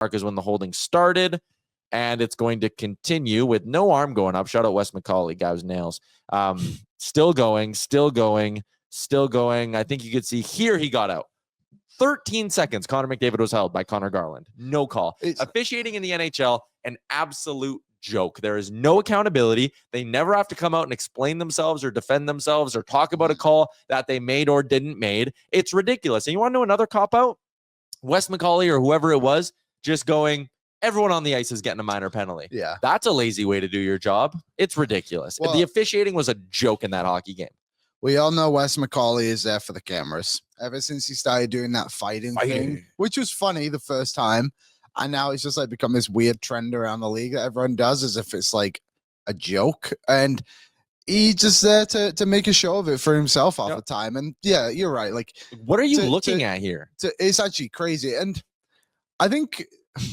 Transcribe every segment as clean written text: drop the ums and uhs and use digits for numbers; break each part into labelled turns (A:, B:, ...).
A: mark is when the holding started, and it's going to continue with no arm going up. Shout out Wes McCauley, guy with nails. Still going. I think you could see here he got out. 13 seconds, Connor McDavid was held by Connor Garland. No call. Officiating in the NHL, an absolute joke. There is no accountability. They never have to come out and explain themselves or defend themselves or talk about a call that they made or didn't made. It's ridiculous. And you want to know another cop-out? Wes McCauley or whoever it was just going, everyone on the ice is getting a minor penalty.
B: Yeah.
A: That's a lazy way to do your job. It's ridiculous.
B: Well,
A: the officiating was a joke in that hockey game.
B: We all know Wes McCauley is there for the cameras. Ever since he started doing that fighting thing, which was funny the first time, and now it's just like become this weird trend around the league that everyone does as if it's like a joke. And he's just there to make a show of it for himself half the time. And yeah, you're right. Like,
A: what are you looking at here?
B: It's actually crazy. And I think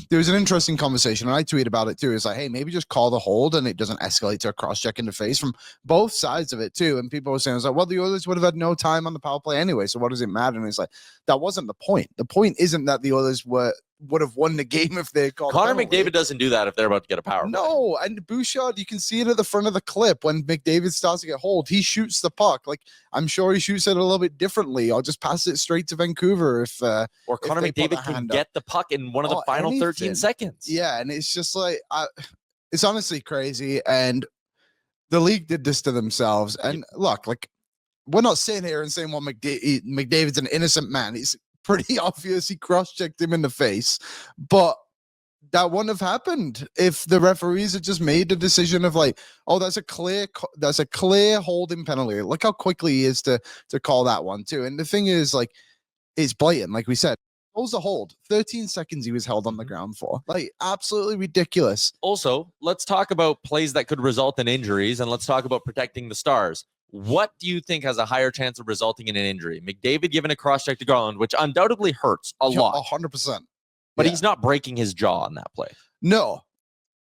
B: there was an interesting conversation, and I tweeted about it too. It's like, hey, maybe just call the hold and it doesn't escalate to a cross-check in the face from both sides of it too. And people were saying, well, the Oilers would have had no time on the power play anyway, so what does it matter? And it's like, that wasn't the point. The point isn't that the Oilers would have won the game if they called
A: Connor McDavid doesn't do that if they're about to get a power play.
B: No, and Bouchard, you can see it at the front of the clip when McDavid starts to get hold. He shoots the puck. Like, I'm sure he shoots it a little bit differently. I'll just pass it straight to Vancouver if or
A: Connor McDavid can get the puck in one of the final 13 seconds.
B: Yeah, and it's just like it's honestly crazy. And the league did this to themselves. And look, like, we're not sitting here and saying, well, McDavid's an innocent man. He's pretty obvious he cross-checked him in the face, but that wouldn't have happened if the referees had just made the decision of like, oh, that's a clear holding penalty. Look how quickly he is to call that one too. And the thing is, like, it's blatant. Like we said, holds a hold. 13 seconds he was held on the ground for. Like, absolutely ridiculous.
A: Also, let's talk about plays that could result in injuries, and let's talk about protecting the stars. What do you think has a higher chance of resulting in an injury? McDavid giving a cross-check to Garland, which undoubtedly hurts a lot.
B: 100%.
A: But he's not breaking his jaw on that play.
B: No.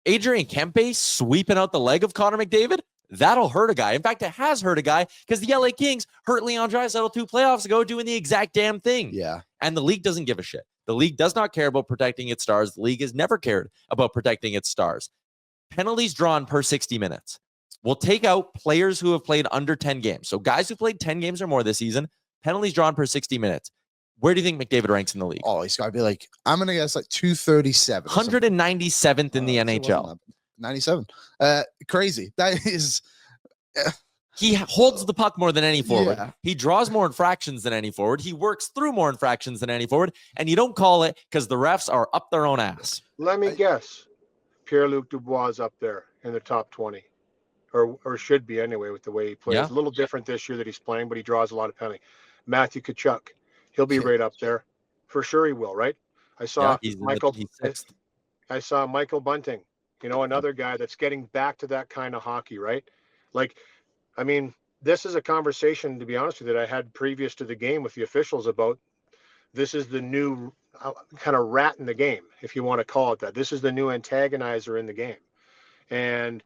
A: Adrian Kempe sweeping out the leg of Connor McDavid, that'll hurt a guy. In fact, it has hurt a guy because the LA Kings hurt Leon Draisaitl 2 playoffs ago doing the exact damn thing.
B: Yeah.
A: And the league doesn't give a shit. The league does not care about protecting its stars. The league has never cared about protecting its stars. Penalties drawn per 60 minutes. We'll take out players who have played under 10 games. So guys who played 10 games or more this season, penalties drawn per 60 minutes. Where do you think McDavid ranks in the league?
B: Oh, he's got to be like, I'm going to guess like 237.
A: 197th in the NHL.
B: 97. Crazy. That is...
A: He holds the puck more than any forward.
B: Yeah.
A: He draws more infractions than any forward. He works through more infractions than any forward. And you don't call it because the refs are up their own ass.
C: Let me guess. Pierre-Luc Dubois is up there in the top 20. Or should be anyway with the way he plays.
A: Yeah.
C: A little different this year that he's playing, but he draws a lot of penalty. Matthew Tkachuk, he'll be right up there. For sure he will, right? I saw I saw Michael Bunting, another guy that's getting back to that kind of hockey, right? Like, I mean, this is a conversation, to be honest with you, that I had previous to the game with the officials about this is the new kind of rat in the game, if you want to call it that. This is the new antagonizer in the game. And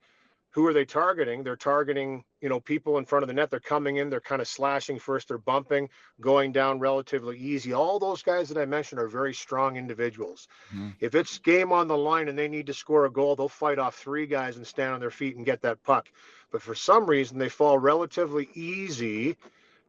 C: who are they targeting? They're targeting, people in front of the net. They're coming in. They're kind of slashing first. They're bumping, going down relatively easy. All those guys that I mentioned are very strong individuals. Mm-hmm. If it's game on the line and they need to score a goal, they'll fight off 3 guys and stand on their feet and get that puck. But for some reason, they fall relatively easy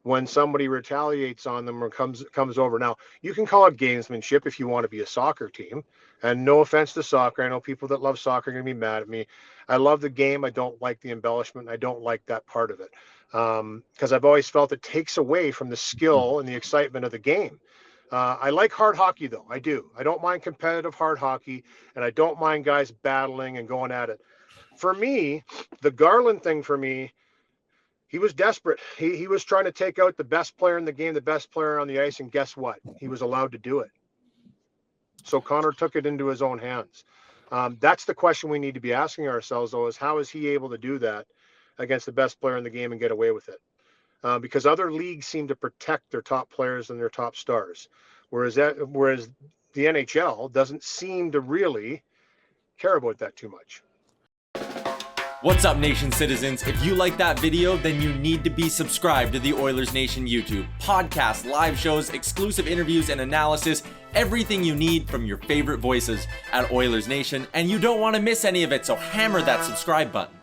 C: when somebody retaliates on them or comes over. Now, you can call it gamesmanship if you want to be a soccer team. And no offense to soccer. I know people that love soccer are going to be mad at me. I love the game. I don't like the embellishment. I don't like that part of it. Because I've always felt it takes away from the skill and the excitement of the game. I like hard hockey, though. I do. I don't mind competitive hard hockey. And I don't mind guys battling and going at it. For me, the Garland thing for me, he was desperate. He was trying to take out the best player in the game, the best player on the ice, and guess what? He was allowed to do it. So Connor took it into his own hands. That's the question we need to be asking ourselves, though, is how is he able to do that against the best player in the game and get away with it? Because other leagues seem to protect their top players and their top stars, whereas the NHL doesn't seem to really care about that too much.
A: What's up, Nation citizens? If you like that video, then you need to be subscribed to the Oilers Nation YouTube. Podcasts, live shows, exclusive interviews, and analysis. Everything you need from your favorite voices at Oilers Nation. And you don't want to miss any of it, so hammer that subscribe button.